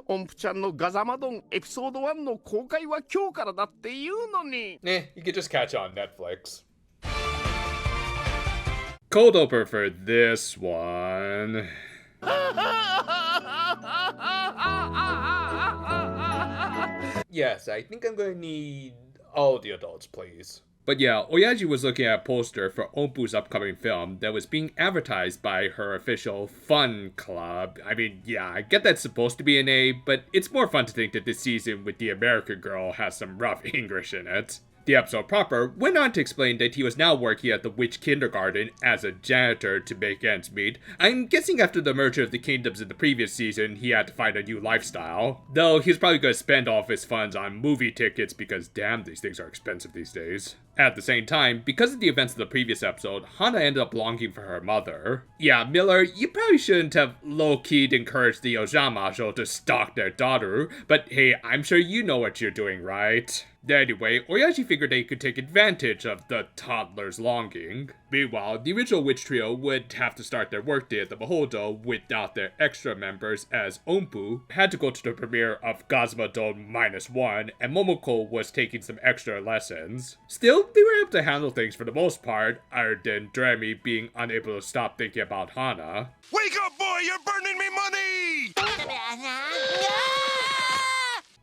音符ちゃんのガザマドンエピソード1の公開は今日からだって言うのに。You could just catch on Netflix. Cold opener for this one. Yes, I think I'm gonna need all the adults, please. But yeah, Oyaji was looking at a poster for Ompu's upcoming film that was being advertised by her official fun club. I mean, yeah, I get that's supposed to be an A, but it's more fun to think that this season with the American girl has some rough English in it. The episode proper went on to explain that he was now working at the witch kindergarten as a janitor to make ends meet. I'm guessing after the merger of the kingdoms in the previous season, he had to find a new lifestyle. Though he's probably going to spend all of his funds on movie tickets because damn, these things are expensive these days. At the same time, because of the events of the previous episode, Hana ended up longing for her mother. Yeah, Miller, you probably shouldn't have low-keyed encouraged the Ojamajo to stalk their daughter, but hey, I'm sure you know what you're doing, right? Anyway, Oyaji figured they could take advantage of the toddler's longing. Meanwhile, the original witch trio would have to start their workday at the Mahodo without their extra members, as Ompu had to go to the premiere of Gazmodon -1, and Momoko was taking some extra lessons. Still, they were able to handle things for the most part, other than Doremi being unable to stop thinking about Hana. Wake up, boy! You're burning me money!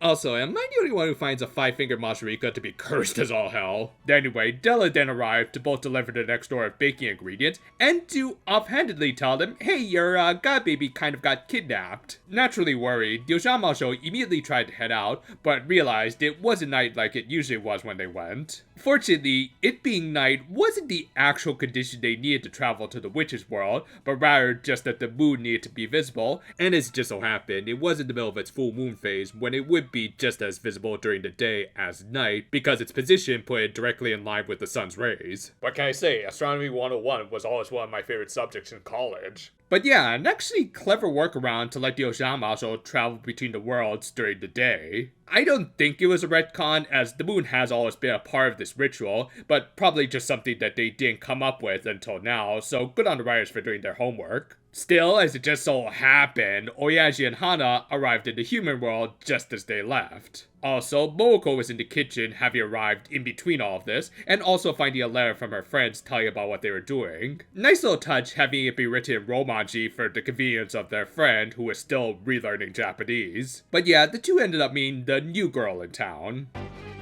Also, am I the only one who finds a five-fingered Majorika to be cursed as all hell? Anyway, Della then arrived to both deliver the next door of baking ingredients and to offhandedly tell them, hey, your godbaby kind of got kidnapped. Naturally worried, the Ojamajo immediately tried to head out, but realized it wasn't night like it usually was when they went. Fortunately, it being night wasn't the actual condition they needed to travel to the witch's world, but rather just that the moon needed to be visible, and as it just so happened, it was in the middle of its full moon phase when it would be just as visible during the day as night because its position put it directly in line with the sun's rays. What can I say? Astronomy 101 was always one of my favorite subjects in college. But yeah, an actually clever workaround to let the Ojamajo travel between the worlds during the day. I don't think it was a retcon, as the moon has always been a part of this ritual, but probably just something that they didn't come up with until now, so good on the writers for doing their homework. Still, as it just so happened, Oyaji and Hana arrived in the human world just as they left. Also, Momoko was in the kitchen, having arrived in between all of this, and also finding a letter from her friends telling about what they were doing. Nice little touch having it be written in Romanji for the convenience of their friend, who was still relearning Japanese. But yeah, the two ended up meeting the new girl in town.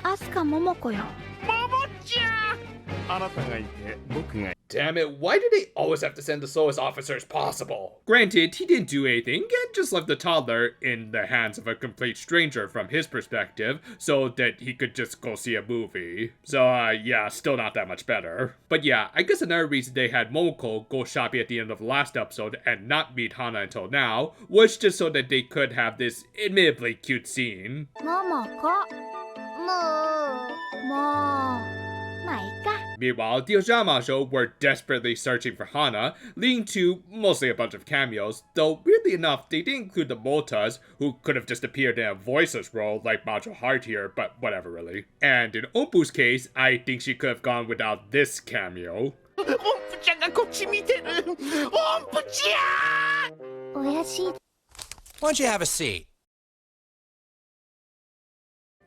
Asuka Momoko yo. Momo-chan! あなたがいて僕が Damn it, why do they always have to send the slowest officers possible? Granted, he didn't do anything and just left the toddler in the hands of a complete stranger from his perspective so that he could just go see a movie. So yeah, still not that much better. But yeah, I guess another reason they had Momoko go shopping at the end of the last episode and not meet Hana until now was just so that they could have this admittedly cute scene. Momoko. Meanwhile, the Ojamajo were desperately searching for Hana, leading to mostly a bunch of cameos, though weirdly enough, they didn't include the Motas, who could have just appeared in a voiceless role like Majo Heart here, but whatever really. And in Ompu's case, I think she could have gone without this cameo. 音符ちゃんがこっち見てる音符ちゃん Oyashi. Why don't you have a seat?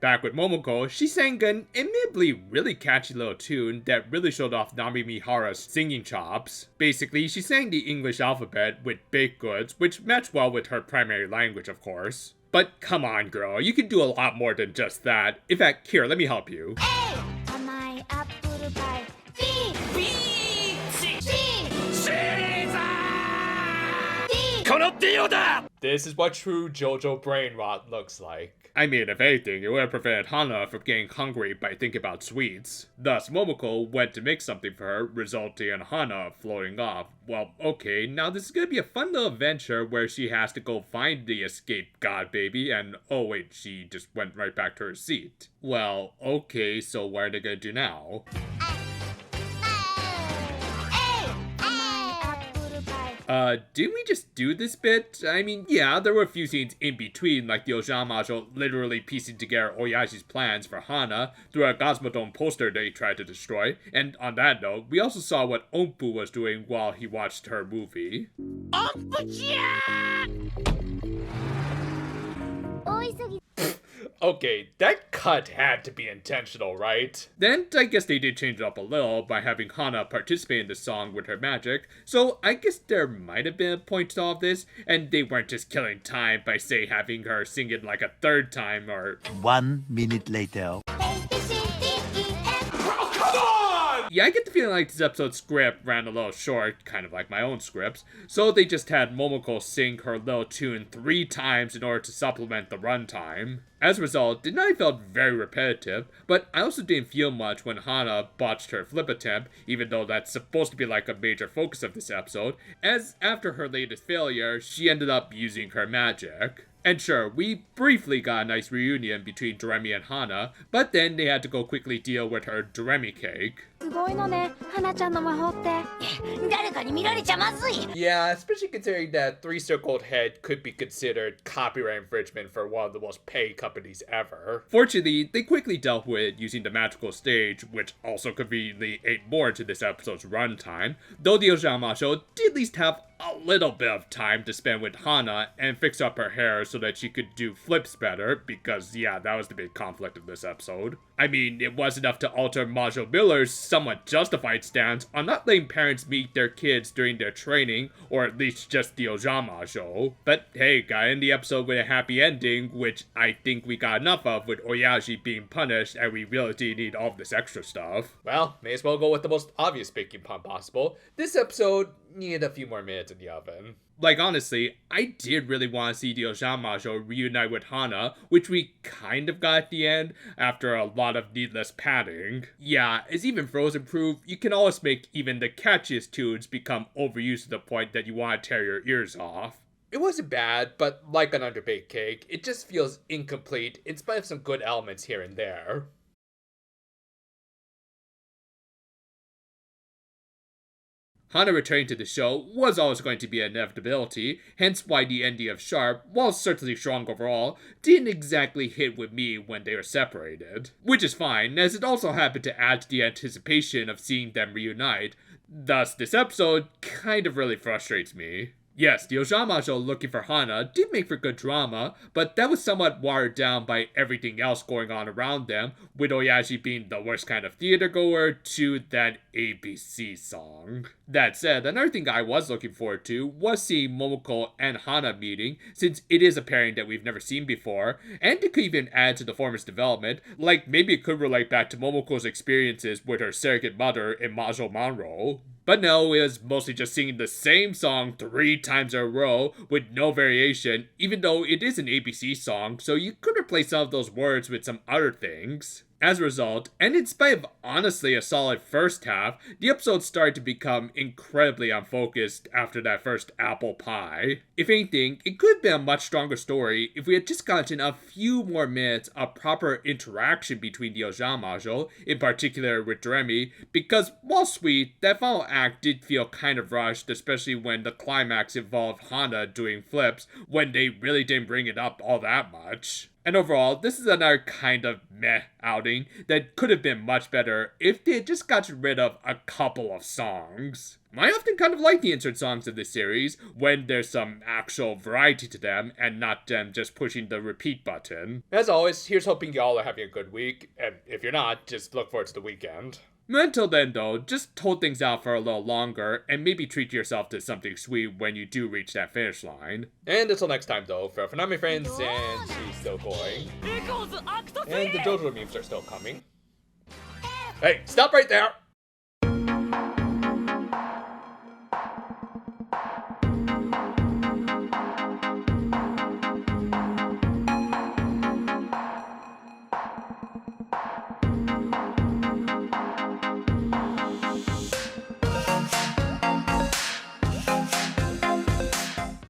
Back with Momoko, she sang an admittedly really catchy little tune that really showed off Nami Mihara's singing chops. Basically, she sang the English alphabet with baked goods, which matched well with her primary language, of course. But come on, girl, you can do a lot more than just that. In fact, here, let me help you. Amai apple pie. B. B. C. C. This is what true JoJo brain rot looks like. I mean, if anything, it would have prevented Hana from getting hungry by thinking about sweets. Thus, Momoko went to make something for her, resulting in Hana floating off. Well, okay, now this is gonna be a fun little adventure where she has to go find the escaped god baby, and oh wait, she just went right back to her seat. Well, okay, so what are they gonna do now? Didn't we just do this bit? I mean, yeah, there were a few scenes in between, like the Ojamajo literally piecing together Oyashi's plans for Hana through a Gazmodon poster they tried to destroy. And on that note, we also saw what Ompu was doing while he watched her movie. 音符ちゃん大急ぎ Okay, that cut had to be intentional, right? Then, I guess they did change it up a little by having Hana participate in the song with her magic, so I guess there might have been a point to all of this, and they weren't just killing time by, say, having her sing it like a third time or... 1 minute later. Yeah, I get the feeling like this episode's script ran a little short, kind of like my own scripts, so they just had Momoko sing her little tune 3 times in order to supplement the runtime. As a result, the night felt very repetitive, but I also didn't feel much when Hana botched her flip attempt, even though that's supposed to be like a major focus of this episode, as after her latest failure, she ended up using her magic. And sure, we briefly got a nice reunion between Doremi and Hana, but then they had to go quickly deal with her Doremi cake. すごいのね花ちゃんの魔法って誰かに見られちゃまずい Yeah, especially considering that 3-circled head could be considered copyright infringement for one of the most paid companies ever. Fortunately, they quickly dealt with it using the magical stage, which also conveniently ate more into this episode's runtime, though the Ojamajo did at least have a little bit of time to spend with Hana and fix up her hair so that she could do flips better, because yeah, that was the big conflict of this episode. I mean, it was enough to alter Majo Miller's somewhat justified stance on not letting parents meet their kids during their training, or at least just the Ojamajo. But hey, got in the episode with a happy ending, which I think we got enough of with Oyaji being punished, and we really didn't need all of this extra stuff. Well, may as well go with the most obvious speaking pun possible. This episode needed a few more minutes in the oven. Like, honestly, I did really want to see the Ojamajo reunite with Hana, which we kind of got at the end, after a lot of needless padding. Yeah, as even Frozen proved, you can always make even the catchiest tunes become overused to the point that you want to tear your ears off. It wasn't bad, but like an underbaked cake, it just feels incomplete in spite of some good elements here and there. Hana returning to the show was always going to be an inevitability, hence why the ending of Sharp, while certainly strong overall, didn't exactly hit with me when they were separated. Which is fine, as it also happened to add to the anticipation of seeing them reunite. Thus, this episode kind of really frustrates me. Yes, the Ojamajo looking for Hana did make for good drama, but that was somewhat watered down by everything else going on around them, with Oyaji being the worst kind of theater goer to that ABC song. That said, another thing I was looking forward to was seeing Momoko and Hana meeting, since it is a pairing that we've never seen before, and it could even add to the former's development, like maybe it could relate back to Momoko's experiences with her surrogate mother in Majo Manro. But no, it was mostly just singing the same song 3 times in a row with no variation, even though it is an ABC song, so you could replace some of those words with some other things. As a result, and in spite of honestly a solid first half, the episode started to become incredibly unfocused after that first apple pie. If anything, it could have been a much stronger story if we had just gotten a few more minutes of proper interaction between the Ojamajo, in particular with Doremi, because while sweet, that final act did feel kind of rushed, especially when the climax involved Hana doing flips, when they really didn't bring it up all that much. And overall, this is another kind of meh outing that could have been much better if they had just gotten rid of a couple of songs. I often kind of like the insert songs of this series when there's some actual variety to them and not them just pushing the repeat button. As always, here's hoping y'all are having a good week, and if you're not, just look forward to the weekend. Until then though, just hold things out for a little longer and maybe treat yourself to something sweet when you do reach that finish line. And until next time though, for now my friends, and she's still going. And the JoJo memes are still coming. Hey, stop right there!